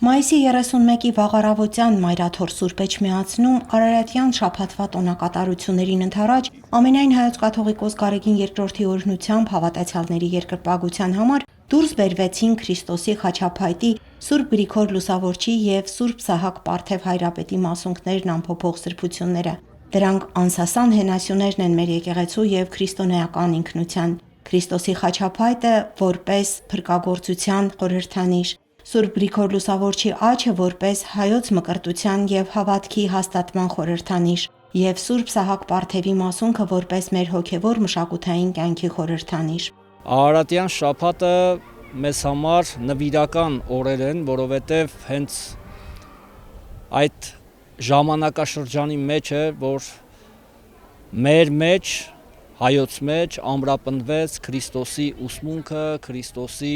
Մայիսի 31-ի վաղառավոտյան Մայրաթոր Սուրբ Էջմիածնում Արարատյան շաբաթվա տոնակատարություններին ընդառաջ Ամենայն Հայոց Կաթողիկոս Գարեգին II-ի օրհնությամբ հավատացյալների երկրպագության համար դուրս բերվեցին Քրիստոսի խաչափայտի Սուրբ Գրիգոր Լուսավորչի և Սուրբ Սահակ Պարթև Հայրապետի մասունքներն անփոփոխ սրբությունները։ Դրանք անսասան հենասյուներն են մեր եկեղեցու և քրիստոնեական ինքնության։ Քրիստոսի խաչափայտը որպես փրկagorցության խորհրդանիշ, Սուրբ Գրիգոր Լուսավորչի աչը որպես հայոց մկրտության և հավատքի հաստատման խորհրդանիշ և Սուրբ Սահակ Պարթևի մասունքը որպես մեր հոգևոր մշակութային կյանքի խորհրդանիշ։ Արարատյան շաբաթը մեզ համար նվիրական օրեր են, որովհետև հենց այդ ժամանակաշրջանի մեջ է, որ մեր մեջ, հայոց մեջ ամրապնդվեց Քրիստոսի ուսմունքը, Քրիստոսի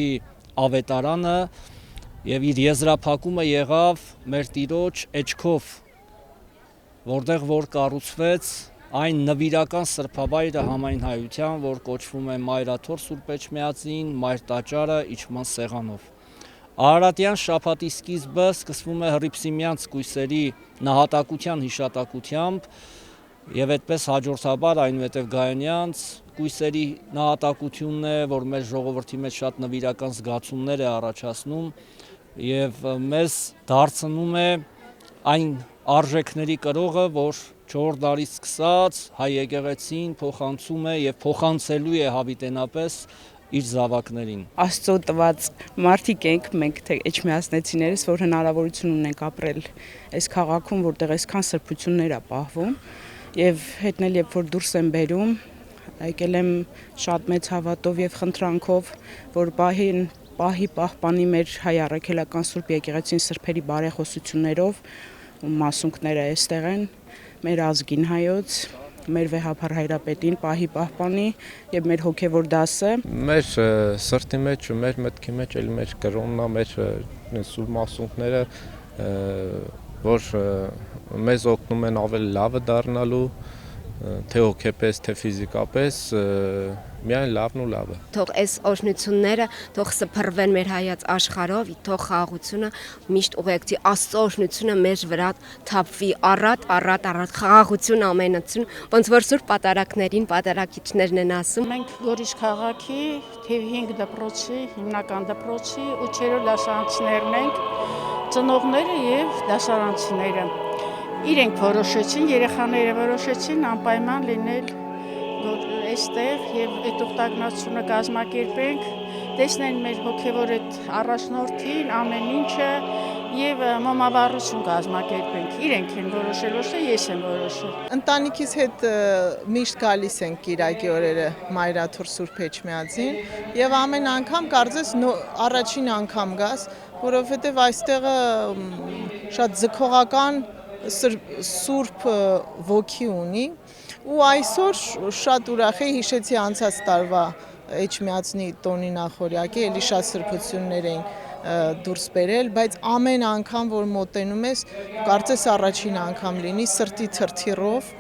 ավետարանը և իր եզրափակումը եղավ մեր Տիրոջ էջքով, որտեղ որ կառուցվեց այն նվիրական սրբավայրը համայն հայության, որ կոչվում է Մայրաթոր Սուրբ Էջմիածին, Մայր Տաճարը իջման սեղանով։ Արարատյան շաբաթի սկիզբը սկսվում է Հռիփսիմյանց կույսերի նահատակության հիշատակությամբ և այդպես հաջորդաբար այնուհետև Գայանյանց կույսերի նահատակությունն է, որ մեր ժողովրդի մեջ շատ նվիրական զգացումներ է առաջացնում և մեզ դարձնում է այն արժեքների կրողը, որ 4 դարից սկսած հայ եկեղեցին փոխանցում է և փոխանցելու է հավիտենապես իր զավակներին։ Աստծո տված մարդիկ ենք մենք թե էջմիածնեցիներս, որ հնարավորություն ունենք ապրել այս քաղաքում, որտեղ այսքան սրբություններ է պահվում եւ հետն էլ երբ որ դուրս եմ բերում, եկել եմ շատ մեծ հավատով եւ խնդրանքով, որ պահպանի մեր հայ առաքելական Սուրբ եկեղեցին սրբերի բարեխոսություններով ու մասունքները այստեղ են, մեր ազգին հայոց, մեր վեհափառ հայրապետին պահպանի եւ մեր հոգեվոր դասը մեր սրտի մեջ ու մեր մտքի մեջ էլ մեր կրոնն է, մեր սուրբ մասունքները, որ մեզ օգնում են ավելի լավը դառնալու, թե հոգեպես, թե ֆիզիկապես, միայն լավն ու լավը։ Թող այս օրհնությունները թող սփռվեն մեր հայաց աշխարհով, թող խաղաղությունը միշտ ուղեկցի, Աստծո օրհնությունը մեր վրա թափվի, առատ խաղաղություն ամենացուն, ոնց որ Սուրբ Պատարագներին պատարագիչներն են ասում։ Մենք Գորիս քաղաքի թիվ 5 դպրոցի, հիմնական դպրոցի 8-րդ դասարանցիներն ենք, ծնողները եւ դասարանցիները։ Իրենք որոշեցին, երեխաները որոշեցին անպայման լինել այստեղ եւ այդ ուխտագնացությունը կազմակերպենք, տեսնեն մեր հոգեվոր այդ առաջնորդին, ամեն ինչը եւ մոմավառություն կազմակերպենք։ Իրենք են որոշել, ոչ ես եմ որոշել։ Ընտանիքիս հետ միշտ գալիս ենք Կիրակի օրերը Մայրաթոր Սուրբ Էջմիածին եւ ամեն անգամ կարծես առաջին անգամ գաս, որովհետեւ այստեղը շատ ձգողական սուրբ ոգի ունի ու այսօր շատ ուրախ էի, հիշեցի անցած տարվա Էջմիածնի տոնի նախօրյակի, էլի շատ սրբություններ էին դուրս բերել, բայց ամեն անգամ որ մոտենում ես, կարծես առաջին անգամ լինի սրտի թրթիռով։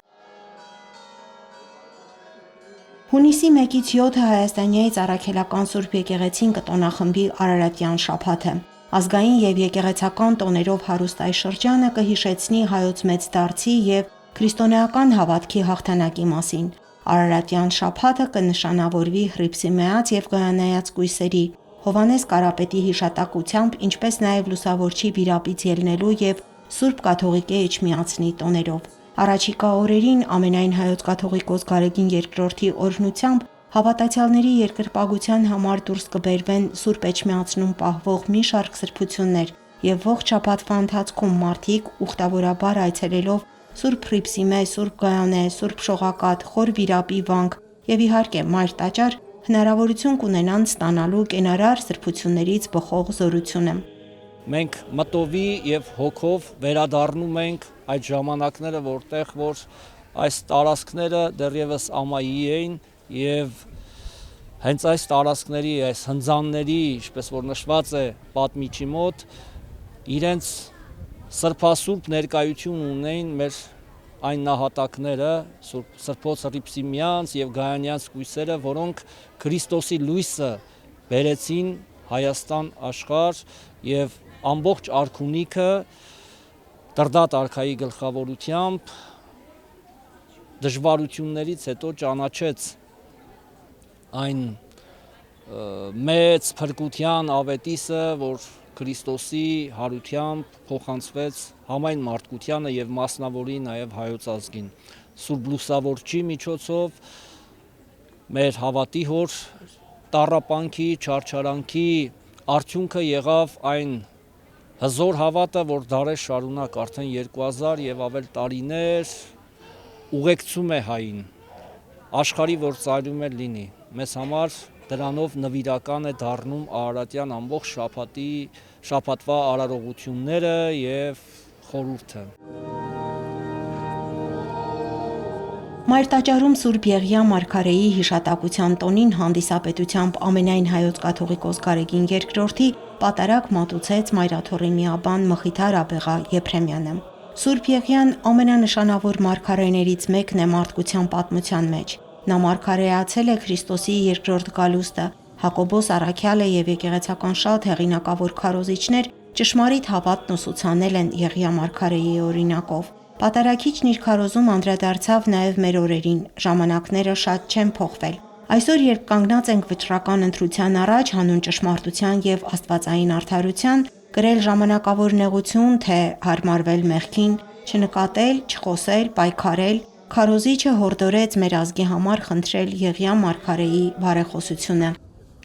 Հունիսի 1-ից 7-ը Հայաստանյաց առաքելական Սուրբ եկեղեցին կտոնախմբի Արարատյան շաբաթը։ Ազգային և եկեղեցական տոներով հարուստ այս շրջանը կհիշեցնի հայոց մեծ դարձի և քրիստոնեական հավատքի հաղթանակի մասին։ Արարատյան շաբաթը կնշանավորվի Հռիփսիմեաց և Գայանայաց կույսերի, Հովհաննես Կարապետի հիշատակությամբ, ինչպես նաև Լուսավորչի վիրապից ելնելու և Սուրբ Կաթողիկե Էջմիածնի տոներով։ Առաջիկա օրերին Ամենայն Հայոց Կաթողիկոս Գարեգին II-ի օրհնությամբ հավատացյալների երկրպագության համար դուրս կբերվեն Սուրբ Էջմիածնում պահվող մի շարք սրբություններ և ողջ շաբաթվա ընթացքում մարդիկ ուխտավորաբար այցելելով Սուրբ Հռիփսիմե, Սուրբ Գայանե, Սուրբ Շողակաթ, Խոր Վիրապի վանք և իհարկե Մայր Տաճար հնարավորություն կունենան ստանալու կենարար սրբություններից բխող զորությունը։ Մենք մտովի և հոգով վերադառնում ենք այդ ժամանակները, որտեղ որ այս տարածքները դեռևս ամայի էին և հենց այս տարածքների, այս հնձանների, ինչպես որ նշված է պատմիչի մոտ, իրենց սրբասուրբ ներկայություն ունեն մեր այն նահատակները, Սրբոց Հռիփսիմյանց և Գայանյանց կույսերը, որոնք Քրիստոսի լույսը բերեցին Հայաստան աշխարհ և ամբողջ արքունիքը Տրդատ արքայի գլխավորությամբ դժվարություններից հետո ճանաչեց այն մեծ փրկության ավետիսը, որ Քրիստոսի հարությամբ փոխանցվեց համայն մարդկությանը եւ մասնավորի նաեւ հայոց ազգին։ Սուրբ Լուսավորչի միջոցով մեր հավատի հոր տառապանքի, չարչարանքի արդյունքը եղավ այն հզոր հավատը, որ դարեր շարունակ արդեն 2000 եւ ավել տարիներ ուղեկցում է հային, աշխարհի որ ծայրում է լինի։ Մեզ համար դրանով նվիրական է դառնում Արարատյան ամբողջ շաբաթվա արարողությունները եւ խորհուրդը։ Մայրտաճարում Սուրբ Եղիա Մարգարեի հիշատակության տոնին հանդիսապետությամբ ամենայն հայոց կաթողիկոս Գարեգին II պատարագ մատուցեց Մայրաթոռի միաբան Մխիթար Աբեղա Եփրեմյանը։ Սուրբ Եղիան ամենանշանավոր մարգարեներից մեկն է մարդկության պատմության մեջ։ Նա մարգարեացել է Քրիստոսի երկրորդ գալուստը, Հակոբոս առաքյալը եւ եկեղեցական շատ հեղինակավոր քարոզիչներ ճշմարիտ հավատն ուսուցանել են Եղիա Մարգարեի օրինակով։ Պատարագիչն իր քարոզում անդրադարձավ նաև մեր օրերին, ժամանակները շատ չեն փոխվել։ Այսօր, երբ կանգնած ենք վճռական ընտրության առաջ հանուն ճշմարտության եւ աստվածային արդարության, կրել ժամանակավոր նեղություն, թե հարմարվել մեղքին, չնկատել, չխոսել, պայքարել, քարոզիչը հորդորեց մեր ազգի համար խնդրել Եղիա Մարգարեի բարեխոսությունը։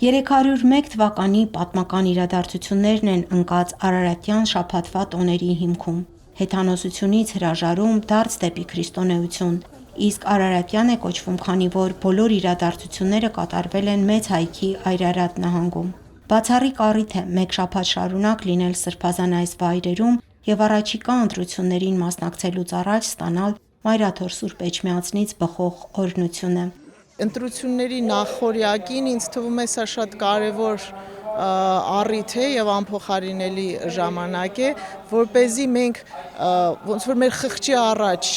301 թվականի պատմական իրադարձություններն են ընկած Արարատյան շաբաթվա տոների հիմքում։ Հեթանոսությունից հրաժարում դարձ դեպի քրիստոնեություն, իսկ Արարատյան է կոչվում, քանի որ բոլոր իրադարձությունները կատարվել են Մեծ Հայքի Այրարատ նահանգում։ Բացառիկ առիթ է մեկ շաբաթ շարունակ լինել սրբազան այս վայրերում եւ առաջիկա ընտրություններին մասնակցելուց առաջ ստանալ Մայրաթոռ Սուրբ Էջմիածնից բխող օրհնությունը։ Ընտրությունների նախորյակին ինձ թվում է սա շատ կարևոր առիթ է եւ անփոխարինելի ժամանակ է, որպեսզի մենք ոնց որ մեր խղճի առաջ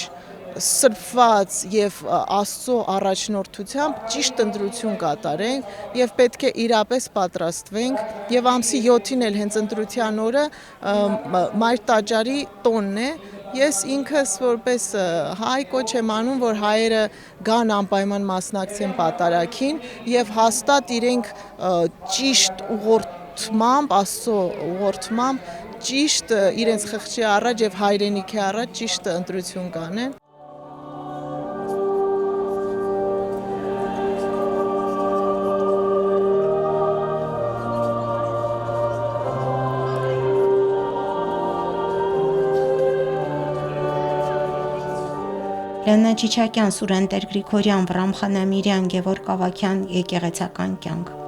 սրբված եւ Աստծո առաջնորդությամբ ճիշտ ընտրություն կատարենք եւ պետք է իրապես պատրաստվենք եւ ամսի 7-ին էլ հենց ընտրության օրը Մայր տաճարի տոնն է։ Ես ինքս որպես հայ կոչ եմ անում, որ հայերը գան անպայման մասնակցեն պատարագին եւ հաստատ իրենք ճիշտ ուղղորդմամբ, Աստծո ուղղորդմամբ ճիշտ իրենց խղճի առաջ եւ հայրենիքի առաջ ճիշտ ընտրություն կանեն։ Լեննա Չիչակյան, Սուրեն Տեր-Գրիգորյան, Վռամ Խանամիրյան, Գևորգ Ավագյան, եկեղեցական կյանք։